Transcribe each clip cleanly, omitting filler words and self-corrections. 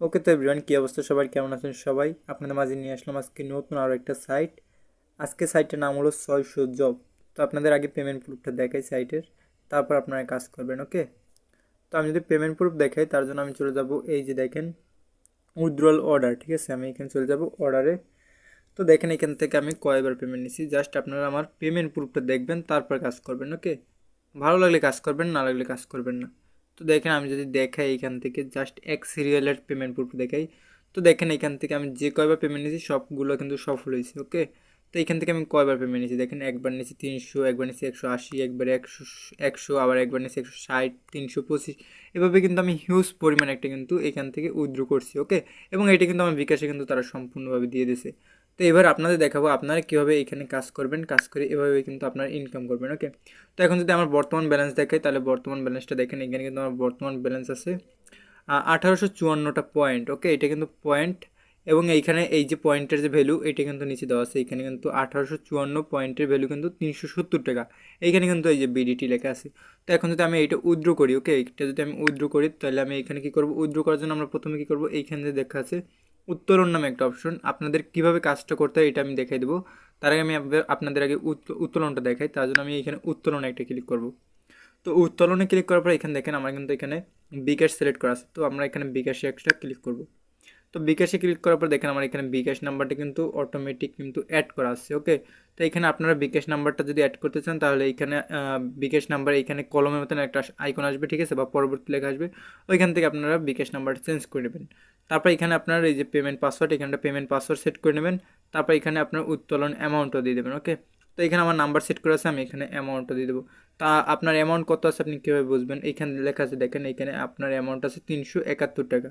ওকে তো এভরিওয়ান, কী অবস্থা সবার, কেমন আছেন সবাই? আপনাদের মাঝে নিয়ে আসলাম আজকে নতুন আরও একটা সাইট। আজকে সাইটের নাম হলো 600 জব। তো আপনাদের আগে পেমেন্ট প্রুফটা দেখাই সাইটের, তারপর আপনারা কাজ করবেন। ওকে, তো আমি যদি পেমেন্ট প্রুফ দেখাই তার জন্য আমি চলে যাব, এই যে দেখেন উইথড্রয়াল অর্ডার। ঠিক আছে, আমি এখানে চলে যাব অর্ডারে। তো দেখেন এখান থেকে আমি কয়বার পেমেন্ট নিছি, জাস্ট আপনারা আমার পেমেন্ট প্রুফটা দেখবেন, তারপর কাজ করবেন। ওকে, ভালো লাগলে কাজ করবেন, না লাগলে কাজ করবেন না। তো দেখেন আমি যদি দেখাই এখান থেকে জাস্ট এক সিরিয়ালের পেমেন্ট প্রুফ দেখাই, তো দেখেন এখান থেকে আমি যে কয়বার পেমেন্ট নিয়েছি সবগুলো কিন্তু সফল হয়েছে। ওকে, তো এখান থেকে আমি কয়বার পেমেন্ট নিয়েছি দেখেন, একবার নিয়েছি 300, একবার নিয়েছি 180, একবার 100, আবার একবার নিয়েছি 160, 325। এভাবে কিন্তু আমি হিউজ পরিমাণ একটা কিন্তু এখান থেকে উইথড্র করছি। ওকে, এবং এটা কিন্তু আমার বিকাশে কিন্তু তারা সম্পূর্ণভাবে দিয়ে দিয়েছে। তো এবার আপনাদের দেখাবো আপনারা কীভাবে এখানে কাজ করবেন, কাজ করে এভাবে কিন্তু আপনারা ইনকাম করবেন। ওকে, তো এখন যদি আমার বর্তমান ব্যালেন্স দেখাই, তাহলে বর্তমান ব্যালেন্সটা দেখেন, এখানে কিন্তু আমার বর্তমান ব্যালেন্স আছে 1854টা পয়েন্ট। ওকে, এটা কিন্তু পয়েন্ট, এবং এইখানে এই যে পয়েন্টের যে ভ্যালু এটা কিন্তু নিচে দেওয়া আছে, এখানে কিন্তু 1854 পয়েন্টের ভ্যালু কিন্তু 370 টাকা। এইখানে কিন্তু এই যে বিডিটি লেখা আছে। তো এখন যদি আমি এইটা উইথড্র করি, ওকে, এইটা যদি আমি উইথড্র করি তাহলে আমি এখানে কী করবো, উইথড্র করার জন্য আমরা প্রথমে কী করবো, এইখানে যে দেখা আছে উত্তোলন নামে একটা অপশন, আপনাদের কীভাবে কাজটা করতে হয় এটা আমি দেখাই দেবো। তার আগে আমি আপনাদের আগে উত্তোলনটা দেখাই, তার জন্য আমি এখানে উত্তোলনে একটা ক্লিক করব। তো উত্তোলনে ক্লিক করার পর এখানে দেখেন আমার কিন্তু এখানে বিকাশ সিলেক্ট করা আছে, তো আমরা এখানে বিকাশে একটা ক্লিক করব। তো বিকাশে ক্লিক করার পর দেখেন আমার এখানে বিকাশ নাম্বারটা কিন্তু অটোমেটিক কিন্তু অ্যাড করা আছে। ওকে, তো এখানে আপনারা বিকাশ নাম্বারটা যদি অ্যাড করতে চান তাহলে এখানে বিকাশ নাম্বার এখানে কলমের মতন একটা আইকন আসবে, ঠিক আছে, বা পরবর্তী লেখা আসবে, ওইখান থেকে আপনারা বিকাশ নাম্বারটা চেঞ্জ করে নেবেন। তারপর এখানে আপনার এই যে পেমেন্ট পাসওয়ার্ড, এখানটা পেমেন্ট পাসওয়ার্ড সেট করে নেবেন। তারপর এখানে আপনার উত্তোলন অ্যামাউন্টও দিয়ে দেবেন। ওকে, তো এখানে আমার নাম্বার সেট করে আছে, আমি এখানে অ্যামাউন্টটা দিয়ে দেবো। তা আপনার অ্যামাউন্ট কত আছে আপনি কীভাবে বুঝবেন, এইখানে লেখা আছে দেখেন, এখানে আপনার অ্যামাউন্ট আছে 371 টাকা।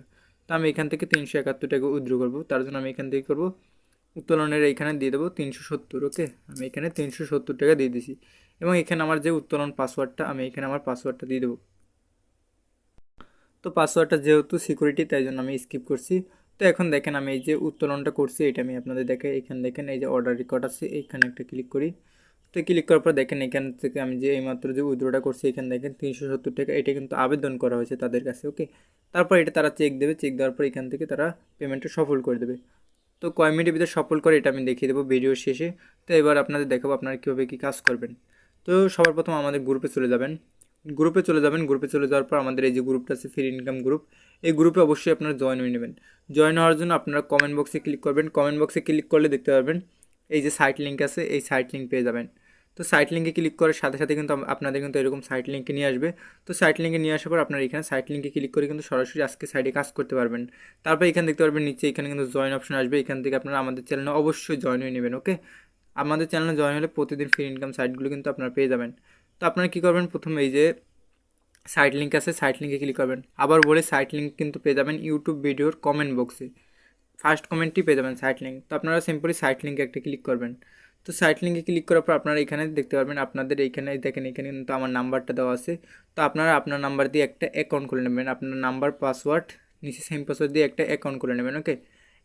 তো আমি এখান থেকে 371 টাকা উইথড্র করবো, তার জন্য আমি এখান থেকে করবো উত্তোলনের এইখানে দিয়ে দেবো 370। ওকে, আমি এখানে 370 টাকা দিয়ে দিছি, এবং এখানে আমার যে উত্তোলন পাসওয়ার্ডটা, আমি এখানে আমার পাসওয়ার্ডটা দিয়ে দেবো। তো পাসওয়ার্ডটা যেহেতু সিকিউরিটি তাই জন্য আমি স্কিপ করছি। তো এখন দেখেন আমি এই যে উত্তোলনটা করছি এটা আমি আপনাদের দেখাই, এখানে দেখেন এই যে অর্ডার রেকর্ড আছে, এইখানে একটা ক্লিক করি। তো ক্লিক করার পর দেখেন এখান থেকে আমি যে এইমাত্র যে উইথড্রটা করছি, এখানে দেখেন 370 টাকা, এটা কিন্তু আবেদন করা হয়েছে তাদের কাছে। ওকে, তারপর এটা তারা চেক দেবে, চেক দেওয়ার পর এখান থেকে তারা পেমেন্টটা সফল করে দেবে। তো কয় মিনিটের ভিতরে সফল করে এটা আমি দেখিয়ে দেবো ভিডিও শেষে। তো এবার আপনাদের দেখাবো আপনারা কীভাবে কী কাজ করবেন। তো সবার প্রথম আমাদের গ্রুপে চলে যাবেন, গ্রুপে চলে যাওয়ার পর আমাদের এই যে গ্রুপটা আছে ফ্রি ইনকাম গ্রুপ, এই গ্রুপে অবশ্যই আপনারা জয়েন হয়ে নেবেন। জয়েন হওয়ার জন্য আপনারা কমেন্ট বক্সে ক্লিক করবেন, কমেন্ট বক্সে ক্লিক করলে দেখতে পারবেন এই যে সাইট লিঙ্ক আছে, এই সাইট লিঙ্ক পেয়ে যাবেন। তো সাইট লিঙ্কে ক্লিক করার সাথে সাথে কিন্তু আপনাদের কিন্তু এরকম সাইট লিঙ্কে নিয়ে আসবে। তো সাইট লিঙ্কে নিয়ে আসার পর আপনারা এখানে সাইট লিঙ্কে ক্লিক করে কিন্তু সরাসরি আজকে সাইটে কাজ করতে পারবেন। তারপর এখানে দেখতে পারবেন নিচে এখানে কিন্তু জয়েন অপশন আসবে, এখান থেকে আপনারা আমাদের চ্যানেলে অবশ্যই জয়েন হয়ে নেবেন। ওকে, আমাদের চ্যানেলে জয়েন হলে প্রতিদিন ফ্রি ইনকাম সাইটগুলো কিন্তু আপনারা পেয়ে যাবেন। তো আপনারা কী করবেন, প্রথমে এই যে সাইট লিঙ্ক আছে, সাইট লিঙ্কে ক্লিক করবেন। আবার বলে সাইট লিঙ্ক কিন্তু পেয়ে যাবেন ইউটিউব ভিডিওর কমেন্ট বক্সে, ফার্স্ট কমেন্টই পেয়ে যাবেন সাইট লিঙ্ক। তো আপনারা সিম্পলি সাইট লিঙ্কে একটা ক্লিক করবেন। তো সাইট লিঙ্কে ক্লিক করার পর আপনারা এখানে দেখতে পারবেন আপনাদের এইখানে দেখেন, এখানে কিন্তু আমার নাম্বারটা দেওয়া আছে। তো আপনারা আপনার নাম্বার দিয়ে একটা অ্যাকাউন্ট খুলে নেবেন, আপনার নাম্বার পাসওয়ার্ড নিচে সেম পাসওয়ার্ড দিয়ে একটা অ্যাকাউন্ট খুলে নেবেন। ওকে,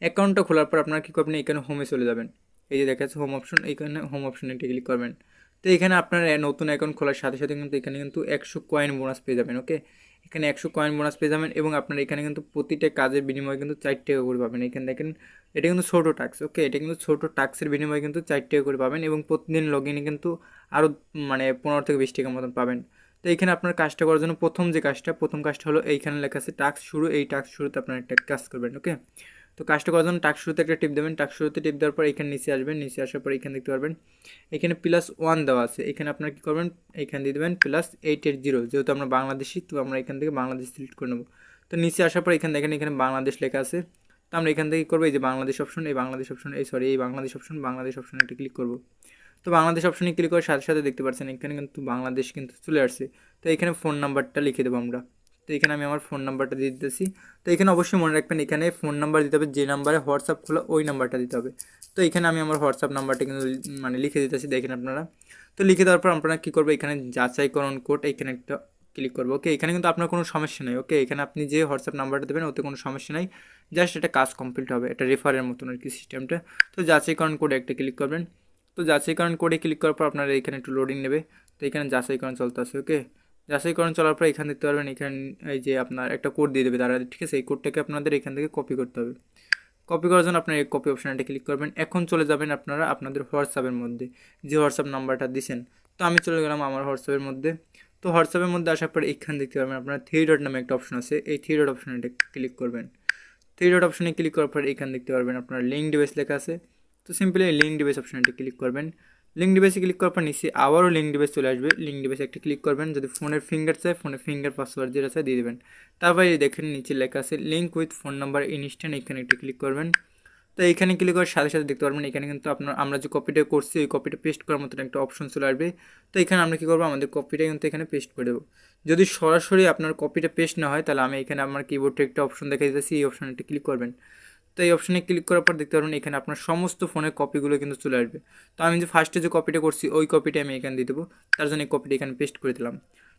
অ্যাকাউন্টটা খোলার পর আপনারা কী করবেন, এখানে হোমে চলে যাবেন, এই যে দেখা যাচ্ছে হোম অপশন, এইখানে হোম অপশনে একটা ক্লিক করবেন। তো এখানে আপনার নতুন অ্যাকাউন্ট খোলার সাথে সাথে কিন্তু এখানে কিন্তু 100 কয়েন বোনাস পেয়ে যাবেন। ওকে, এখানে 100 কয়েন বোনাস পেয়ে যাবেন, এবং আপনার এখানে কিন্তু প্রতিটা কাজের বিনিময়ে কিন্তু 4 টাকা করে পাবেন। এখানে দেখেন এটা কিন্তু ছোটো টাস্ক। ওকে, এটা কিন্তু ছোটো টাস্কের বিনিময়ে কিন্তু 4 টাকা করে পাবেন, এবং প্রতিদিন লগ ইনে কিন্তু আরও মানে 15 থেকে 20 টাকার মতন পাবেন। তো এইখানে আপনার কাজটা করার জন্য প্রথম কাজটা হলো এইখানে লেখা আছে টাস্ক শুরু, এই টাস্ক শুরুতে আপনার একটা কাজ করবেন। ওকে, তো কাজটা করার জন্য টাস্ক শুরুতে একটা টিপ দেবেন, টাস্ক শুরুতে টিপ দেওয়ার পর এখানে নিচে আসবেন, নিচে আসার পর এখানে দেখতে পারবেন এখানে +1 দেওয়া আছে, এখানে আপনারা কী করবেন, এখানে দিয়ে দেবেন +880, যেহেতু আমরা বাংলাদেশি তো আমরা এখান থেকে বাংলাদেশ সিলেক্ট করে নেব। তো নিচে আসার পর এখানে দেখেন এখানে বাংলাদেশ লেখা আছে, তো আমরা এখান থেকে করবো এই যে বাংলাদেশ অপশন, এই বাংলাদেশ অপশন এই বাংলাদেশ অপশনে একটা ক্লিক করবো। তো বাংলাদেশ অপশনে ক্লিক করার সাথে সাথে দেখতে পাচ্ছেন এখানে কিন্তু বাংলাদেশ কিন্তু চলে আসছে। তো এখানে ফোন নাম্বারটা লিখে দেবো আমরা। তো এখানে আমি আমার ফোন নাম্বারটা দিয়ে দিতেছি। তো এখানে অবশ্যই মনে রাখবেন এখানে ফোন নাম্বার দিতে হবে, যে নাম্বারে হোয়াটসঅ্যাপ খোলা ওই নাম্বারটা দিতে হবে। তো এখানে আমি আমার হোয়াটসঅ্যাপ নাম্বারটা কিন্তু মানে লিখে দিতেছি, দেখেন আপনারা। তো লিখে দেওয়ার পর আপনারা কী করবো, এখানে যাচাইকরণ কোড এখানে একটা ক্লিক করবো। ওকে, এখানে কিন্তু আপনার কোনো সমস্যা নেই। ওকে, এখানে আপনি যে হোয়াটসঅ্যাপ নাম্বারটা দেবেন ওতে কোনো সমস্যা নেই, জাস্ট এটা কাজ কমপ্লিট হবে, এটা রেফারের মতন আর কি সিস্টেমটা। তো যাচাইকরণ কোডে একটা ক্লিক করবেন। তো যাচাইকরণ কোডে ক্লিক করার পর আপনারা এখানে একটু লোডিং নেবে। তো এখানে যাচাইকরণ চলতে আছে। ওকে, যাচাইকরণ চলার পর এখানে দেখতে পারবেন এখানে এই যে আপনার একটা কোড দিয়ে দেবে তারা, ঠিক আছে। এই কোডটাকে আপনাদের এখান থেকে কপি করতে হবে। কপি করার জন্য আপনার এই কপি অপশানটা ক্লিক করবেন। এখন চলে যাবেন আপনারা আপনাদের হোয়াটসঅ্যাপের মধ্যে, যে হোয়াটসঅ্যাপ নাম্বারটা দিছেন। তো আমি চলে গেলাম আমার হোয়াটসঅ্যাপের মধ্যে। তো হোয়াটসঅ্যাপের মধ্যে আসার পর এখানে দেখতে পারবেন আপনার থ্রি ডট নামে একটা অপশন আছে, এই থ্রি ডট অপশানটা ক্লিক করবেন। থ্রি ডট অপশানে ক্লিক করার পর এখানে দেখতে পারবেন আপনার লিঙ্ক ডিভাইস লেখা আছে। তো সিম্পলি লিঙ্ক ডিভাইস অপশানটা ক্লিক করবেন। লিঙ্ক ডিভাইসে ক্লিক করার পর নিচে আবারও লিঙ্ক ডিভাইস চলে আসবে, লিঙ্ক ডিভাইসে একটা ক্লিক করবেন। যদি ফোনের ফিঙ্গার চায় ফোনের ফিঙ্গার পাসওয়ার্ড যেটা চায় দিয়ে দেবেন। তারপরে দেখেন নিচে লেখা আছে link with phone number instant, এখানে একটা ক্লিক করবেন। তো এইখানে ক্লিক করার সাথে সাথে দেখতে পারবেন এখানে কিন্তু আমরা যে কপিটা করছি ওই কপিটা পেস্ট করার মতন একটা অপশন চলে আসবে। তো এখানে আমরা কী করবো, আমাদের কপিটা কিন্তু এখানে পেস্ট করে দেবো। যদি সরাসরি আপনার কপিটা পেস্ট না হয় তাহলে আমি এখানে আমার কিবোর্ডে একটা অপশন দেখা দিতেছি, এই অপশানটা ক্লিক করবেন। তো এই অপশানে ক্লিক করার পর দেখতে পারবেন এখানে আপনার সমস্ত ফোনের কপিগুলো কিন্তু চলে আসবে। তো আমি যে ফার্স্টে যে কপিটা করছি ওই কপিটা আমি এখানে দিয়ে দেবো, তার জন্য এই কপিটা এখানে পেস্ট করে দিলাম।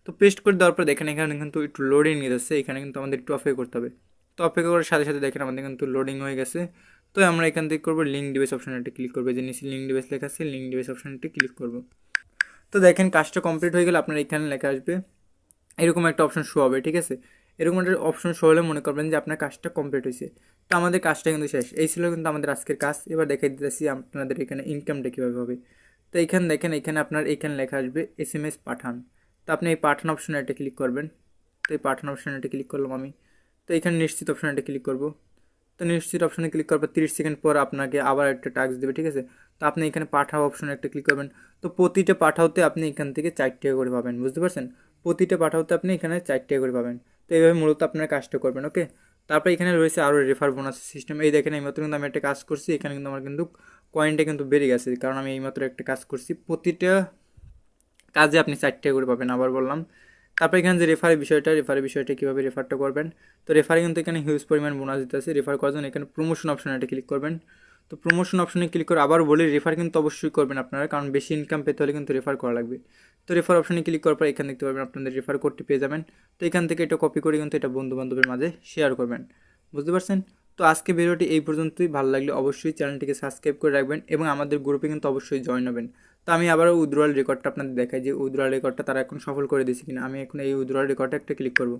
তো পেস্ট করে দেওয়ার পর দেখেন এখানে কিন্তু একটু লোডিং নিয়ে যাচ্ছে, এখানে কিন্তু আমাদের একটু অপেক্ষা করতে হবে। তো অপেক্ষা করার সাথে সাথে দেখেন আমাদের কিন্তু লোডিং হয়ে গেছে। তো আমরা এখান থেকে করবো লিঙ্ক ডিভাইস অপশানটা ক্লিক করবো, যে নিচে লিঙ্ক ডিভাইস লেখা আছে লিঙ্ক ডিভাইস অপশানটা ক্লিক করবো। তো দেখেন কাজটা কমপ্লিট হয়ে গেলে আপনার এখানে লেখা আসবে, এরকম একটা অপশন শো হবে, ঠিক আছে। এরকম একটা অপশন শো হলে মনে করবেন যে আপনার কাজটা কমপ্লিট হয়েছে। তো আমাদের কাজটা কিন্তু শেষ। এই ছিল কিন্তু আমাদের আজকের কাজ। এবার দেখাই দিতেছি আপনাদের এখানে ইনকামটা কীভাবে হবে। তো এইখানে দেখেন এখানে আপনার এখানে লেখা আসবে SMS পাঠান। তো আপনি এই পাঠান অপশানে একটা ক্লিক করবেন। তো এই পাঠান অপশানে একটা ক্লিক করলাম আমি। তো এখানে নিশ্চিত অপশানে একটা ক্লিক করব। তো নিশ্চিত অপশানে ক্লিক করার পর 30 সেকেন্ড পর আপনাকে আবার একটা টাস্ক দেবে, ঠিক আছে। তো আপনি এখানে পাঠাও অপশানে একটা ক্লিক করবেন। তো প্রতিটা পাঠাওতে আপনি এখান থেকে 4 টাকা করে পাবেন, বুঝতে পারছেন। প্রতিটা পাঠাওতে আপনি এখানে 4 টাকা করে পাবেন। তো এইভাবে মূলত আপনার কাজটা করবেন, ওকে। তারপরে এখানে রয়েছে আরও রেফার বোনাস সিস্টেম। এই দেখেন এইমাত্র কিন্তু আমি একটা কাজ করছি, এখানে কিন্তু আমার কিন্তু কয়েনটা কিন্তু বেড়ে গেছে, কারণ আমি এইমাত্র একটা কাজ করছি। প্রতিটা কাজে আপনি 4 টাকা করে পাবেন, আবার বললাম। তারপরে এখানে যে রেফারের বিষয়টা কীভাবে রেফারটা করবেন। তো রেফারে কিন্তু এখানে হিউজ পরিমাণ বোনাস দিতে আছে। রেফার করার জন্য এখানে প্রমোশন অপশানে একটা ক্লিক করবেন। তো প্রমোশন অপশানে ক্লিক করে আবার বলি রেফার কিন্তু অবশ্যই করবেন আপনারা, কারণ বেশি ইনকাম পেতে হলে কিন্তু রেফার করা লাগবে। তো রেফার অপশানে ক্লিক করার পর এখানে দেখতে পারবেন আপনাদের রেফার কোডটি পেয়ে যাবেন। তো এখান থেকে এটা কপি করে কিন্তু এটা বন্ধু বান্ধবের মাঝে শেয়ার করবেন, বুঝতে পারছেন। তো আজকে ভিডিওটি এই পর্যন্তই। ভালো লাগলে অবশ্যই চ্যানেলটিকে সাবস্ক্রাইব করে রাখবেন এবং আমাদের গ্রুপে কিন্তু অবশ্যই জয়েন হবেন। তো আমি আবারও উইথড্রয়াল রেকর্ডটা আপনাদের দেখাই যে উইথড্রয়াল রেকর্ডটা তারা এখন সফল করে দিয়েছে কিনা। আমি এখন এই উইথড্রয়াল রেকর্ডে একটা ক্লিক করব।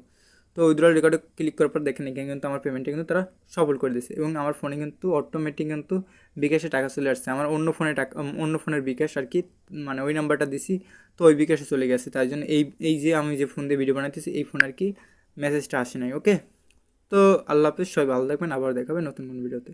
তো উইথড্রয়াল রেকর্ডে ক্লিক করার পর দেখেন এখানে কিন্তু আমার পেমেন্টটা কিন্তু তারা সফল করে দিয়েছে এবং আমার ফোনে কিন্তু অটোমেটিক কিন্তু বিকাশে টাকা চলে আসছে। আমার অন্য ফোনে টাকা, অন্য ফোনের বিকাশ আর কি, মানে ওই নাম্বারটা দিছি, তো ওই বিকাশে চলে গেছে। তাই জন্য এই এই যে আমি যে ফোন দিয়ে ভিডিও বানাইতেছি এই ফোন আর কি মেসেজটা আসে নাই, ওকে। তো আল্লাহ হাফিজ, সবাই ভালো থাকবেন, আবার দেখাবে নতুন কোন ভিডিওতে।